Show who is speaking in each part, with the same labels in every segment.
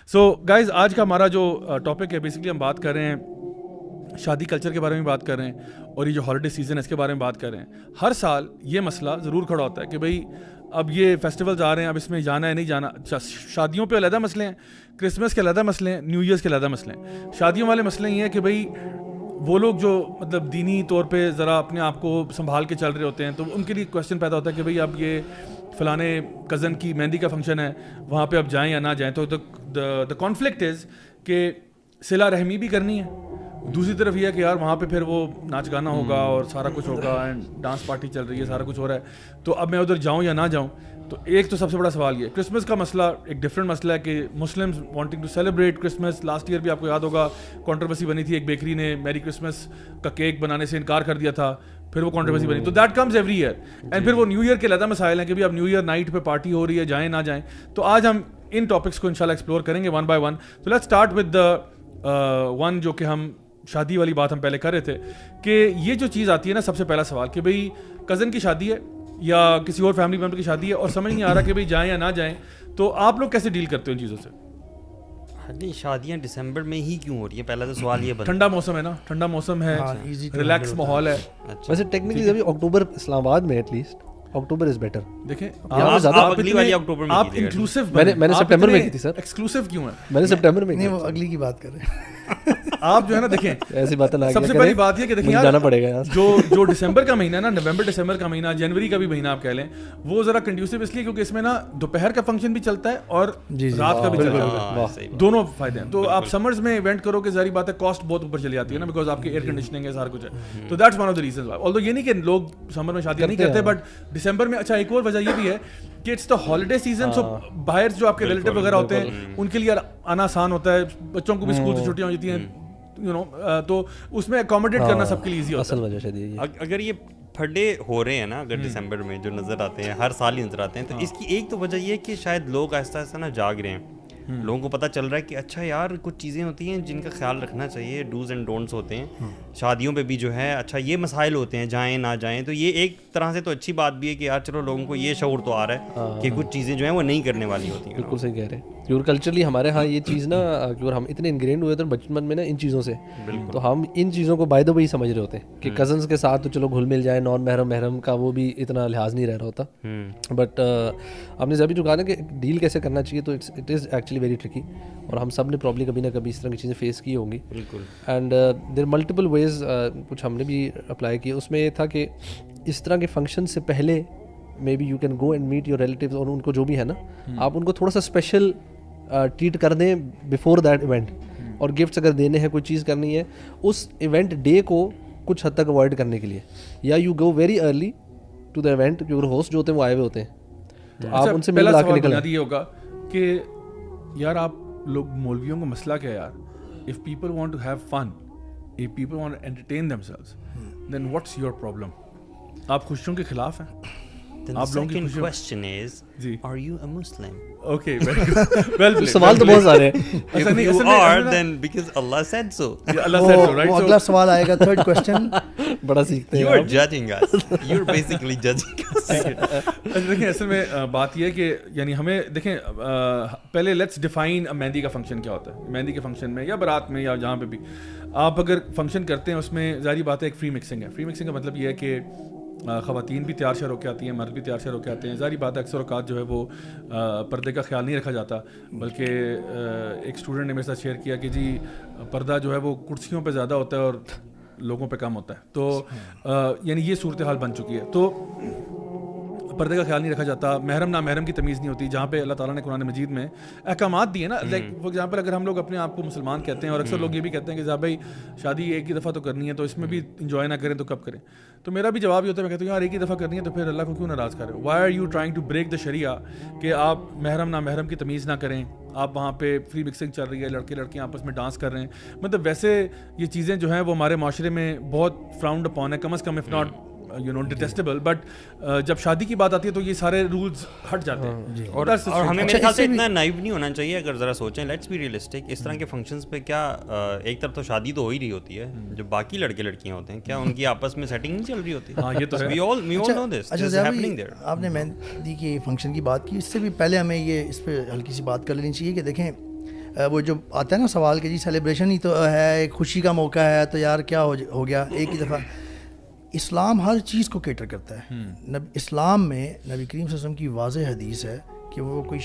Speaker 1: So guys آج کا ہمارا جو ٹاپک ہے بیسکلی ہم بات کر رہے ہیں شادی کلچر کے بارے میں بات کر رہے ہیں اور یہ جو ہالیڈے سیزن ہے اس کے بارے میں بات کر رہے ہیں. ہر سال یہ مسئلہ ضرور کھڑا ہوتا ہے کہ بھائی اب یہ فیسٹیولز آ رہے ہیں, اب اس میں جانا ہے نہیں جانا. شادیوں پہ علیحدہ مسئلے ہیں, کرسمس کے علیحدہ مسئلے ہیں, نیو ایئرس کے علیحدہ مسئلے ہیں. شادیوں والے مسئلے یہ ہیں کہ بھائی وہ لوگ جو مطلب دینی طور پہ ذرا اپنے آپ کو سنبھال کے چل رہے ہوتے ہیں تو ان کے لیے کویشچن پیدا ہوتا ہے کہ بھائی اب یہ فلانے کزن کی مہندی کا فنکشن ہے, وہاں پہ اب جائیں یا نہ جائیں. تو دا کانفلکٹ از کہ صلہ رحمی بھی کرنی ہے, دوسری طرف یہ ہے کہ یار وہاں پہ پھر وہ ناچ گانا ہوگا اور سارا کچھ ہوگا اینڈ ڈانس پارٹی چل رہی ہے, سارا کچھ ہو رہا ہے, تو اب میں ادھر جاؤں یا نہ جاؤں. تو ایک تو سب سے بڑا سوال یہ کرسمس کا مسئلہ ایک ڈفرینٹ مسئلہ ہے کہ Muslims wanting to celebrate Christmas. Last year بھی آپ کو یاد ہوگا کنٹروورسی بنی تھی, ایک بیکری نے میری کرسمس کا کیک بنانے سے انکار کر دیا تھا, پھر وہ کنٹروورسی بنی. تو that comes every year. And پھر وہ نیو ایئر کے علیحدہ مسائل ہیں کہ بھی اب نیو ایئر نائٹ پہ پارٹی ہو رہی ہے, جائیں نہ جائیں. تو آج ہم ان ٹاپکس کو انشاءاللہ ایکسپلور کریں گے ون بائی ون. تو let's start with the one جو کہ ہم شادی والی بات ہم پہلے کر رہے تھے کہ یہ جو چیز آتی ہے نا, سب سے پہلا سوال کہ بھئی کزن کی شادی ہے یا کسی اور فیملی ممبر کی شادی ہے اور سمجھ نہیں آ رہا کہ بھئی جائیں یا نہ جائیں, تو آپ لوگ کیسے ڈیل کرتے ہو ان چیزوں سے؟
Speaker 2: شادیاں دسمبر میں ہی کیوں ہو رہی ہیں؟ پہلا تو سوال یہ بنتا ہے.
Speaker 1: ٹھنڈا موسم ہے نا, ٹھنڈا موسم ہے, ریلیکس ماحول ہے.
Speaker 3: ویسے ٹیکنیکلی ابھی اکتوبر اسلام آباد میں at least October is better.
Speaker 1: دیکھیں
Speaker 2: آپ اگلی والی اکتوبر میں
Speaker 1: آپ انکلوسیو,
Speaker 3: میں نے سپٹمبر میں کی تھی سر.
Speaker 1: ایکسکلوسیو کیوں ہے؟
Speaker 3: میں نے سپٹمبر میں
Speaker 4: نہیں, وہ اگلی کی بات کر رہے ہیں
Speaker 1: آپ جو ہے نا. دیکھیں
Speaker 3: ایسی باتیں نہ
Speaker 1: سب سے پہلی بات یہ کہ دیکھیں
Speaker 3: جانا پڑے گا یار.
Speaker 1: جو دسمبر کا مہینہ ہے نا, نومبر دسمبر کا مہینہ, جنوری کا بھی مہینہ آپ کہہ لیں, وہ ذرا کنڈیوسیو اس لیے کیونکہ اس میں نا دوپہر کا فنکشن بھی چلتا ہے اور رات کا بھی چلتا ہے, دونوں فائدے ہیں. تو آپ سمرز میں ایونٹ کرو کہ ظاہری بات ہے کاسٹ بہت اوپر چلی جاتی ہے نا, بیکاز آپ کی ایئر کنڈیشننگ ہے, سارا کچھ ہے. تو that's one of the reasons. آلدو یہ نہیں کہ لوگ سمر میں شادیاں نہیں کرتے, بٹ دسمبر میں. اچھا ایک اور وجہ یہ بھی ہے کہ اٹس دا ہالیڈے سیزن, سو باہر جو آپ کے ریلیٹیو وغیرہ ہوتے ہیں ان کے لیے آنا آسان ہوتا ہے, بچوں کو بھی اسکول سے چھٹیاں ہو جاتی ہیں یو نو, تو اس میں اکوموڈیٹ کرنا سب کے لیے ایزی ہوتا ہے.
Speaker 3: اصل وجہ شاید یہ
Speaker 2: اگر یہ پھڈے ہو رہے ہیں نا, اگر دسمبر میں جو نظر آتے ہیں, ہر سال ہی نظر آتے ہیں, تو اس کی ایک تو وجہ یہ ہے کہ شاید لوگ آہستہ آہستہ نا جاگ رہے ہیں. لوگوں کو پتہ چل رہا ہے کہ اچھا یار کچھ چیزیں ہوتی ہیں جن کا خیال رکھنا چاہیے, ڈوز اینڈ ڈونٹس ہوتے ہیں شادیوں پہ بھی جو ہے. اچھا یہ مسائل ہوتے ہیں, جائیں نہ جائیں. تو یہ ایک طرح سے تو اچھی بات بھی ہے کہ یار چلو لوگوں کو یہ شعور تو آ رہا ہے کہ کچھ چیزیں جو ہیں وہ نہیں کرنے والی ہوتی ہیں.
Speaker 3: بالکل صحیح کہہ رہے ہیں. کیونکہ کلچرلی ہمارے ہاں یہ چیز نا, کیونکہ ہم اتنے انگرینڈ ہوئے تھے بچپن میں نا ان چیزوں سے, تو ہم ان چیزوں کو بائی دا وے سمجھ رہے ہوتے ہیں کہ کزنس کے ساتھ تو چلو گھل مل جائے, نان محرم کا وہ بھی اتنا لحاظ نہیں رہ رہا ہوتا. بٹ آپ نے ابھی جو کہا نا کہ ڈیل کیسے کرنا چاہیے, تو it is actually very tricky, اور ہم سب نے پرابلی کبھی نہ کبھی اس طرح کی چیزیں فیس کی ہوں گی.
Speaker 2: بالکل.
Speaker 3: اینڈ دیر ملٹیپل ویز, کچھ ہم نے بھی اپلائی کیے. اس میں یہ تھا کہ اس طرح کے فنکشن سے پہلے may be you can go and meet your relatives, اور ان کو جو بھی ہے نا آپ ان کو تھوڑا سا اسپیشل ٹریٹ کر دیں بفور دیٹ ایونٹ, اور گفٹس اگر دینے ہیں, کوئی چیز کرنی ہے اس ایونٹ ڈے کو کچھ حد تک اوائڈ کرنے کے لیے, یا you go very early to the event, کیونکہ ہوسٹ جو ہوتے ہیں وہ آئے ہوئے ہوتے ہیں, تو آپ ان سے مل لا کے نکلیں.
Speaker 1: یہ ہوگا کہ یار آپ لوگ مولویوں کا مسئلہ کیا ہے یار, if people want to have fun, if people want to entertain themselves, then what's your problem? آپ خوشیوں کے خلاف ہیں.
Speaker 2: آپ لوگوں کی question is, are you a Muslim?
Speaker 1: Okay, very good. Well,
Speaker 3: سوال تو بہت سارے ہیں.
Speaker 2: If you are, then because Allah said so.
Speaker 1: Allah said so, right?
Speaker 4: وہ اگلا سوال آئے گا, تھرڈ کوسچن.
Speaker 3: بڑا سیکھتے ہیں.
Speaker 2: You are judging us. You're basically judging us.
Speaker 1: دیکھیں اصل میں بات یہ ہے کہ یعنی ہمیں دیکھیں پہلے لیٹس ڈیفائن مہندی کا فنکشن کیا ہوتا ہے. مہندی کے فنکشن میں یا بارات میں یا جہاں پہ بھی آپ اگر فنکشن کرتے ہیں, اس میں ظاہری بات ہے ایک فری مکسنگ ہے. فری مکسنگ کا مطلب یہ ہے کہ خواتین بھی تیار شیار ہو کے آتی ہیں, مرد بھی تیار شیار ہو کے آتے ہیں. ظاہری بات ہے اکثر اوقات جو ہے وہ پردے کا خیال نہیں رکھا جاتا, بلکہ ایک اسٹوڈنٹ نے میرے ساتھ شیئر کیا کہ جی پردہ جو ہے وہ کرسیوں پہ زیادہ ہوتا ہے اور لوگوں پہ کم ہوتا ہے. تو یعنی یہ صورتحال بن چکی ہے. تو پردے کا خیال نہیں رکھا جاتا, محرم نا محرم کی تمیز نہیں ہوتی, جہاں پہ اللہ تعالیٰ نے قرآن مجید میں احکامات دیے نا. لائک فار ایگزامپل اگر ہم لوگ اپنے آپ کو مسلمان کہتے ہیں, اور اکثر لوگ یہ بھی کہتے ہیں کہ صاحب بھائی شادی ایک ہی دفعہ تو کرنی ہے, تو اس میں بھی انجوائے نہ کریں تو کب کریں. تو میرا بھی جواب یہ ہوتا ہے, میں کہتا ہوں یار ایک ہی دفعہ کرنی ہے تو پھر اللہ کو کیوں ناراض کریں. Why are you trying to break the sharia کہ آپ محرم نا محرم کی تمیز نہ کریں, آپ وہاں پہ فری مکسنگ چل رہی ہے, لڑکے لڑکیاں آپس میں ڈانس کر رہے ہیں. مطلب ویسے یہ چیزیں جو ہیں وہ ہمارے معاشرے میں بہت فراؤنڈ اپون ہے, کم از کم اف ناٹ ڈیٹیسٹیبل, بٹ جب شادی کی بات آتی ہے تو یہ سارے رولز ہٹ جاتے ہیں.
Speaker 2: اور ہمیں میرے خیال سے اتنا نائیو نہیں ہونا چاہیے. اگر ذرا سوچیں, لیٹس بی ریئلسٹک, اس طرح کے فنکشنز پہ کیا ایک طرف تو شادی تو ہو ہی رہی ہوتی ہے, جو باقی لڑکے لڑکیاں ہوتے ہیں کیا ان کی آپس میں سیٹنگ نہیں چل رہی ہوتی؟
Speaker 1: ہاں یہ تو ہے.
Speaker 2: we all know this.
Speaker 4: اچھا آپ نے مہندی کی فنکشن کی بات کی, اس سے بھی پہلے ہمیں یہ اس پہ ہلکی سی بات کر لینی چاہیے کہ دیکھیں وہ جو آتا ہے نا سوال کہ جی سیلیبریشن ہی تو ہے, ایک خوشی کا موقع ہے تو یار کیا ہو گیا ایک ہی دفعہ. اسلام ہر چیز کو کیٹر کرتا ہے. اسلام میں نبی کریم صلی اللہ علیہ وسلم کی واضح حدیث ہے کہ وہ کوئی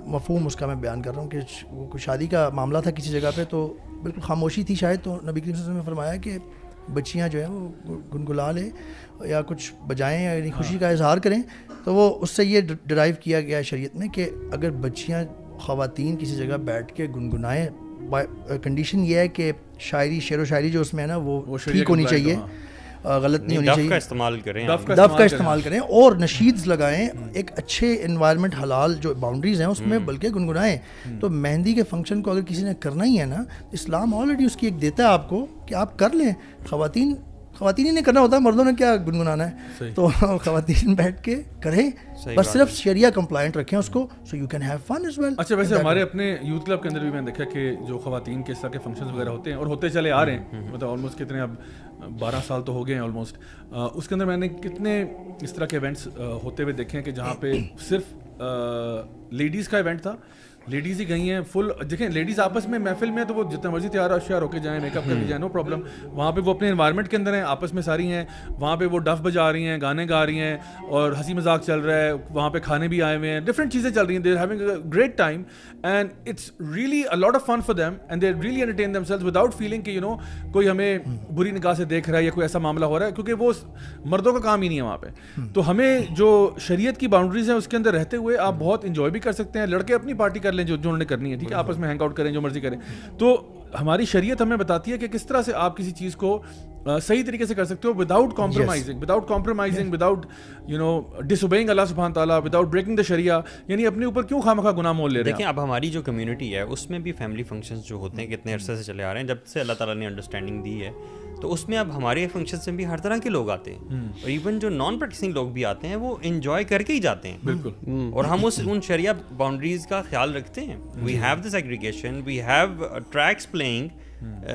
Speaker 4: مفہوم اس کا میں بیان کر رہا ہوں کہ وہ کوئی شادی کا معاملہ تھا کسی جگہ پہ, تو بالکل خاموشی تھی شاید, تو نبی کریم صلی اللہ علیہ وسلم نے فرمایا کہ بچیاں جو ہیں وہ گنگلا لیں یا کچھ بجائیں یا یعنی خوشی کا اظہار کریں. تو وہ اس سے یہ ڈرائیو کیا گیا ہے شریعت میں کہ اگر بچیاں خواتین کسی جگہ بیٹھ کے گنگنائیں, کنڈیشن یہ ہے کہ شاعری شعر و شاعری جو اس میں ہے نا وہ ٹھیک ہونی چاہیے, غلط نہیں ہونی چاہیے.
Speaker 2: دف کا استعمال کریں,
Speaker 4: دف کا استعمال کریں اور نشیدز لگائیں, ایک اچھے انوائرمنٹ حلال جو باؤنڈریز ہیں اس میں بلکہ گنگنائیں. تو مہندی کے فنکشن کو اگر کسی نے کرنا ہی ہے نا, اسلام آلریڈی اس کی ایک دیتا ہے آپ کو کہ آپ کر لیں. خواتین ہی نے کرنا ہوتا ہے, مردوں نے کیا گنگنانا ہے. تو خواتین بیٹھ کے کریں, بس صرف شریعہ کمپلائنٹ رکھیں اس کو, so you can have fun as well.
Speaker 1: اچھا ویسے ہمارے اپنے یوتھ کلب کے اندر بھی میں نے دیکھا کہ جو خواتین کے اس طرح کے فنکشنز وغیرہ ہوتے ہیں اور ہوتے چلے آ رہے ہیں, مطلب آلموسٹ کتنے اب 12 سال تو ہو گئے ہیں آلموسٹ, اس کے اندر میں نے کتنے اس طرح کے ایونٹس ہوتے ہوئے دیکھے ہیں کہ جہاں پہ صرف لیڈیز کا ایونٹ تھا, لیڈیز ہی گئی ہیں فل. دیکھیں لیڈیز آپس میں محفل میں تو وہ جتنا مرضی تیار ہو کے جائیں, میک اپ کر کے جائیں, نو پرابلم. وہاں پہ وہ اپنے انوائرمنٹ کے اندر ہیں, آپس میں ساری ہیں, وہاں پہ وہ ڈف بجا رہی ہیں, گانے گا رہی ہیں اور ہنسی مذاق چل رہا ہے, وہاں پے کھانے بھی آئے ہوئے ہیں, ڈفرینٹ چیزیں چل رہی ہیں. They are having a great time and it's really a lot of fun for them and they really entertain themselves without feeling کہ کوئی ہمیں بری نگاہ سے دیکھ رہا ہے یا کوئی ایسا معاملہ ہو رہا ہے, کیونکہ وہ مردوں کا کام ہی نہیں ہے وہاں پہ. تو ہمیں جو شریعت کی باؤنڈریز ہیں اس کے اندر رہتے ہوئے آپ بہت انجوائے بھی کر سکتے ہیں. لڑکے اپنی پارٹی کر لیں جو انہوں نے کرنی ہے, ٹھیک ہے, آپس میں ہینگ آؤٹ کریں, جو مرضی کریں. تو ہماری شریعت ہمیں بتاتی ہے کہ کس طرح سے آپ کسی چیز کو صحیح طریقے سے کر سکتے ہو وداؤٹ کمپرومائزنگ, وداؤٹ ڈس اوبیئنگ اللہ سبحانہ تعالیٰ, وداؤٹ بریکنگ دا شریعہ. یعنی اپنے اوپر کیوں خواہ گناہ مول لے رہے ہیں.
Speaker 2: دیکھیں اب ہماری جو کمیونٹی ہے اس میں بھی فیملی فنکشنز جو ہوتے ہیں کتنے عرصے سے چلے آ رہے ہیں, جب سے اللہ تعالیٰ نے انڈرسٹینڈنگ دی ہے, تو اس میں اب ہمارے فنکشنز میں بھی ہر طرح کے لوگ آتے ہیں, اور ایون جو نان پریکٹسنگ لوگ بھی آتے ہیں وہ انجوائے کر کے ہی جاتے ہیں. بالکل. اور ہم ان شریعہ باؤنڈریز کا خیال رکھتے ہیں. We have this aggregation, we have tracks playing,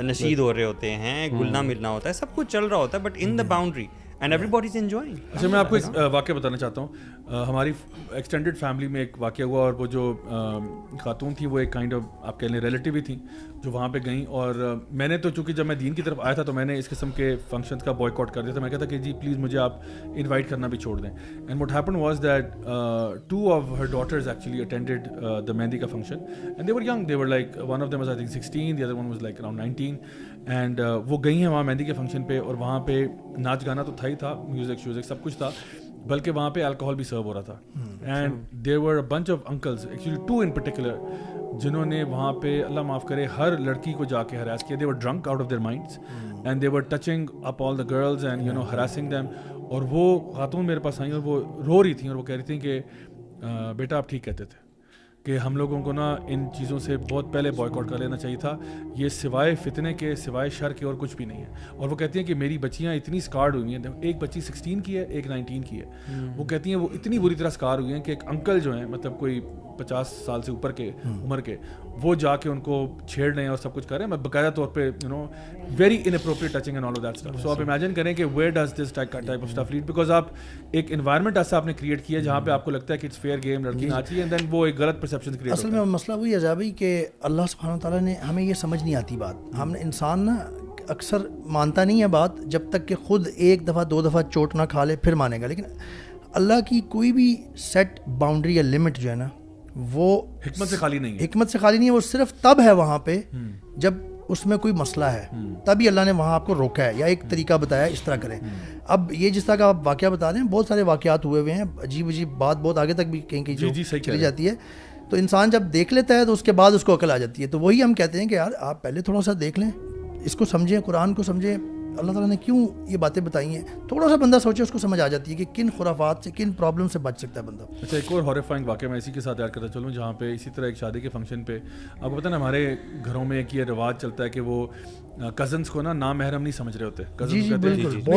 Speaker 2: نشید ہو رہے ہوتے ہیں, گلنا ملنا ہوتا ہے, سب کچھ چل رہا ہوتا ہے, but in the boundary and every body is enjoying.
Speaker 1: اچھا میں آپ کو ایک واقعہ بتانا چاہتا ہوں. ہماری ایکسٹینڈیڈ فیملی میں ایک واقعہ ہوا, اور وہ جو خاتون تھیں وہ ایک کائنڈ آف آپ کہہ لیں ریلیٹیو ہی تھیں جو وہاں پہ گئیں. اور میں نے تو چونکہ جب میں دین کی طرف آیا تھا تو میں نے اس قسم کے فنکشنز کا بوائکاٹ کر دیا تھا. میں کہتا کہ جی پلیز مجھے آپ انوائٹ کرنا بھی چھوڑ دیں. And what happen was that 2 of her daughters actually attended the mehndi ka function, and they were young. They were like, one of them was I think 16, the other one was like around 19. And وہ گئی ہیں وہاں مہندی کے function پہ, اور وہاں پہ ناچ گانا تو تھا ہی تھا, میوزک سب کچھ تھا, بلکہ وہاں پہ الکوہل بھی سرو ہو رہا تھا. And there were a bunch of uncles, actually 2 in particular, جنہوں نے وہاں پہ اللہ معاف کرے ہر لڑکی کو جا کے ہراس کیا. They were drunk out of their minds and they were touching up all the girls and harassing them. اور وہ خاتون میرے پاس آئیں اور وہ رو رہی تھیں, اور وہ کہہ رہی تھیں کہ بیٹا آپ ٹھیک کہتے تھے کہ ہم لوگوں کو نا ان چیزوں سے بہت پہلے بوائکاٹ کر لینا چاہیے تھا, یہ سوائے فتنے کے سوائے شر کے اور کچھ بھی نہیں ہے. اور وہ کہتی ہیں کہ میری بچیاں اتنی اسکارڈ ہوئی ہیں, ایک بچی 16 کی ہے, ایک 19 کی ہے. وہ کہتی ہیں وہ اتنی بری طرح اسکار ہوئی ہیں کہ ایک انکل جو ہیں مطلب کوئی 50 سال سے اوپر کے عمر کے, وہ جا کے ان کو چھیڑ رہے ہیں اور سب کچھ کر رہے ہیں, میں باقاعدہ طور پہ very inappropriate touching and all of that stuff. So آپ امیجن کریں کہ where does this type of stuff lead, because آپ ایک انوائرمنٹ ایسا آپ نے کریٹ کیا جہاں پہ آپ کو لگتا ہے کہ اٹس فیئر گیم, لڑکی ناچی, اینڈ دین وہ ایک غلط پرسیپشن کریٹ.
Speaker 4: اصل میں مسئلہ وہی ہے بھائی کہ اللہ سبحانہ تعالیٰ نے ہمیں یہ سمجھ نہیں آتی بات. ہم انسان نا اکثر مانتا نہیں ہے بات جب تک کہ خود 1 دفعہ 2 دفعہ چوٹ نہ کھا لے پھر مانے گا. لیکن اللہ کی کوئی بھی سیٹ باؤنڈری یا لمٹ جو ہے نا وہ
Speaker 1: حکمت سے خالی نہیں ہے, وہ صرف تب ہے وہاں پہ جب اس میں کوئی مسئلہ ہے, تبھی اللہ نے وہاں آپ کو روکا ہے یا ایک طریقہ بتایا اس طرح کریں. اب یہ جس طرح کا آپ واقعہ بتا رہے ہیں, بہت سارے واقعات ہوئے ہیں, عجیب بات بہت آگے تک بھی کہیں جو چلی جاتی ہے. تو انسان جب دیکھ لیتا ہے تو اس کے بعد اس کو عقل آ جاتی ہے. تو وہی ہم کہتے ہیں کہ یار آپ پہلے تھوڑا سا دیکھ لیں, اس کو سمجھیں, قرآن کو سمجھیں, اللہ تعالیٰ نے کیوں یہ باتیں بتائی ہیں, تھوڑا سا بندہ سوچے, اس کو سمجھ آ جاتی ہے کہ کن خرافات سے کن پرابلم سے بچ سکتا ہے بندہ. اچھا ایک اور ہاریفائنگ واقعہ میں اسی کے ساتھ ایڈ کرتا چلوں, جہاں پہ اسی طرح ایک شادی کے فنکشن پہ آپ کو پتہ نا ہمارے گھروں میں ایک یہ رواج چلتا ہے کہ وہ کزنس کو نا نامحرم نہیں سمجھ رہے ہوتے.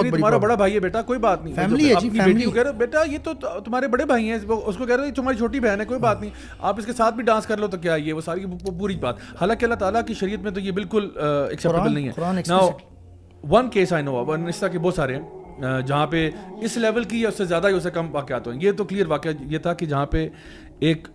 Speaker 1: تمہارا بڑا بھائی ہے بیٹا, کوئی بات نہیں,
Speaker 4: فیملی ہے جی,
Speaker 1: بیٹی کو کہہ رہے بیٹا یہ تو تمہارے بڑے بھائی ہیں, اس کو کہہ رہے تمہاری چھوٹی بہن ہے, کوئی بات نہیں, آپ اس کے ساتھ بھی ڈانس کر لو تو کیا یہ وہ ساری پوری بات. حالانکہ اللہ تعالیٰ کی شریعت میں تو یہ بالکل ایکسیپٹیبل نہیں ہے. Now one case I know of, اس طرح کے بہت سارے ہیں, جہاں پہ اس لیول کی یا اس سے زیادہ یا اس سے کم واقعات ہوئے. یہ تو کلیئر واقعہ یہ تھا کہ جہاں پہ ایک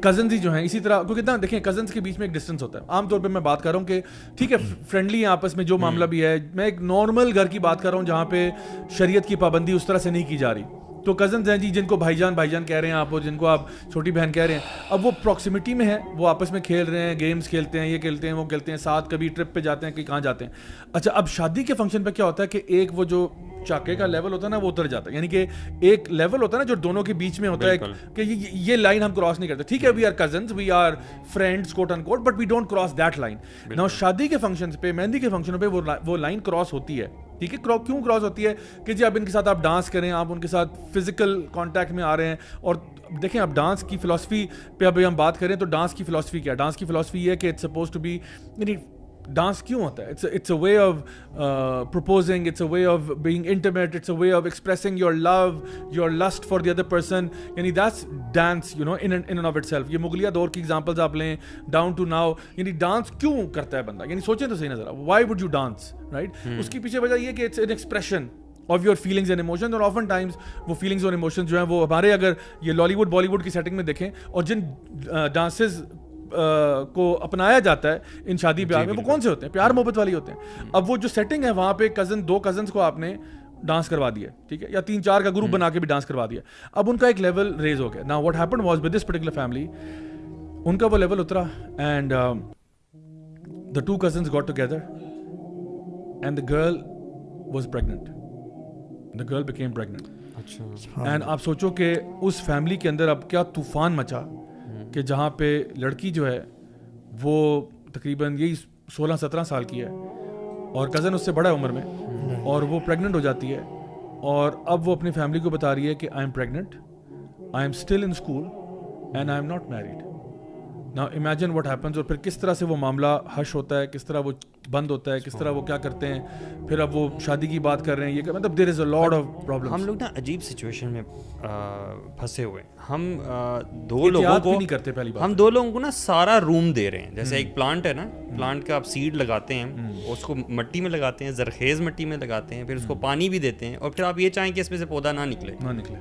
Speaker 1: کزنز ہی جو ہیں اسی طرح, کیونکہ اتنا دیکھیں کزنس کے بیچ میں ایک ڈسٹینس ہوتا ہے. عام طور پہ میں بات کر رہا ہوں کہ ٹھیک ہے فرینڈلی ہیں آپس میں جو معاملہ بھی ہے, میں ایک نارمل گھر کی بات کر رہا ہوں جہاں پہ شریعت کی پابندی اس طرح سے نہیں کی جا رہی. تو کزنز ہیں جی جن کو بھائی جان کہہ رہے ہیں آپ, اور جن کو آپ چھوٹی بہن کہہ رہے ہیں, اب وہ پراکسیمیٹی میں ہے, وہ آپس میں کھیل رہے ہیں, گیمز کھیلتے ہیں, یہ کھیلتے ہیں, وہ کھیلتے ہیں, ساتھ کبھی ٹرپ پہ جاتے ہیں, کہ کہاں جاتے ہیں. اچھا اب شادی کے فنکشن پہ کیا ہوتا ہے کہ ایک وہ جو چاکے کا لیول ہوتا ہے نا وہ اتر جاتا ہے, یعنی کہ ایک لیول ہوتا ہے نا جو دونوں کے بیچ میں ہوتا ہے کہ یہ لائن ہم کراس نہیں کرتے. ٹھیک ہے we are cousins, we are friends quote unquote, but we don't cross that line. Now شادی کے فنکشن پہ, مہندی کے فنکشن پہ وہ لائن کراس ہوتی ہے. ٹھیک ہے کیوں کراس ہوتی ہے کہ جی اب ان کے ساتھ آپ ڈانس کریں, آپ ان کے ساتھ فزیکل کانٹیکٹ میں آ رہے ہیں. اور دیکھیں اب ڈانس کی فلاسفی پہ ابھی ہم بات کریں تو ڈانس کی فلاسفی کیا ہے؟ ڈانس کی فلاسفی یہ ہے کہ اٹس سپوز ٹو بی, یعنی ڈانس کیوں ہوتا ہے؟ It's a way of proposing, it's a way of being intimate, it's a way of expressing your love, your lust for the other person, یعنی that's dance you know in and of itself. یہ مغلیہ دور کی examples آپ لیں down to now, یعنی dance کیوں کرتا ہے بندہ, یعنی سوچیں تو صحیح نظر, why would you dance right? اس کی پیچھے وجہ یہ کہ it's an expression of your feelings and emotions, اور آفن ٹائمز وہ فیلنگز اور ایموشنز جو ہیں وہ ہمارے اگر یہ لالی ووڈ بالی ووڈ کی سیٹنگ میں دیکھیں, اور جن ڈانسز کو اپنایا جاتا ہے ان شادی بیاہ میں وہ کون سے ہوتے ہیں؟ پیار محبت والی ہوتے ہیں. اب وہ جو سیٹنگ ہے وہاں پہ دو کزنس کو آپ نے ڈانس کروا دیا, ٹھیک ہے, یا 3-4 کا گروپ بنا کے بھی ڈانس کروا دیا. اب ان کا ایک لیول ریز ہو گیا. Now what happened was with this particular family, ان کا وہ لیول اترا and the 2 cousins got together and the girl was pregnant. The girl became pregnant. And آپ سوچو کہ اس فیملی کے اندر اب کیا طوفان مچا کہ جہاں پہ لڑکی جو ہے وہ تقریباً یہی 16-17 سال کی ہے اور کزن اس سے بڑا ہے عمر میں, اور وہ پریگننٹ ہو جاتی ہے, اور اب وہ اپنی فیملی کو بتا رہی ہے کہ I am pregnant, I am still in school and I am not married. Now imagine what happens, اور پھر کس طرح سے وہ معاملہ حش ہوتا ہے, کس طرح وہ بند ہوتا ہے, کس طرح وہ کیا کرتے ہیں, پھر اب وہ شادی کی بات کر رہے ہیں, یہ مطلب there is a lot of problems.
Speaker 2: ہم لوگ نا عجیب سچویشن میں پھنسے ہوئے ہیں. ہم دو لوگوں کو نہیں کرتے, پہلی بات ہم 2 لوگوں کو نا سارا روم دے رہے ہیں. جیسے ایک پلانٹ ہے نا, پلانٹ کا آپ سیڈ لگاتے ہیں, اس کو مٹی میں لگاتے ہیں, زرخیز مٹی میں لگاتے ہیں, پھر اس کو پانی بھی دیتے ہیں, اور پھر آپ یہ چاہیں کہ اس میں سے پودا نہ نکلے.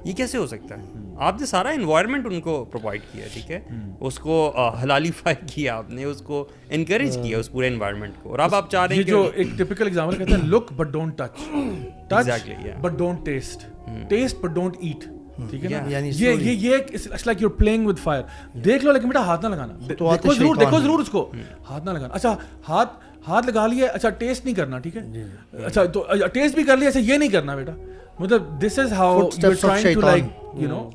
Speaker 2: یہ کیسے ہو سکتا ہے؟ آپ نے سارا انوائرمنٹ ان کو پرووائڈ کیا, ٹھیک ہے, اس کو حلالیفائی کیا, آپ نے اس کو انکریج کیا اس پورے انوائرمنٹ کو, اور اب آپ چاہ رہے ہیں
Speaker 1: جو ایک ٹپیکل ایگزامپل کہتے ہیں look but don't touch, touch but don't taste, taste but don't eat. ٹھیک ہے نا, یہ it's like you are playing with fire. دیکھ لو لیکن بیٹا ہاتھ نہ لگانا, دیکھو ضرور اس کو, ہاتھ نہ لگانا. اچھا ہاتھ لگا لیا, اچھا ٹیسٹ نہیں کرنا, ٹھیک ہے, اچھا تو ٹیسٹ بھی کر لیا, ایسا یہ نہیں کرنا بیٹا. مطلب this is how you are trying to like you know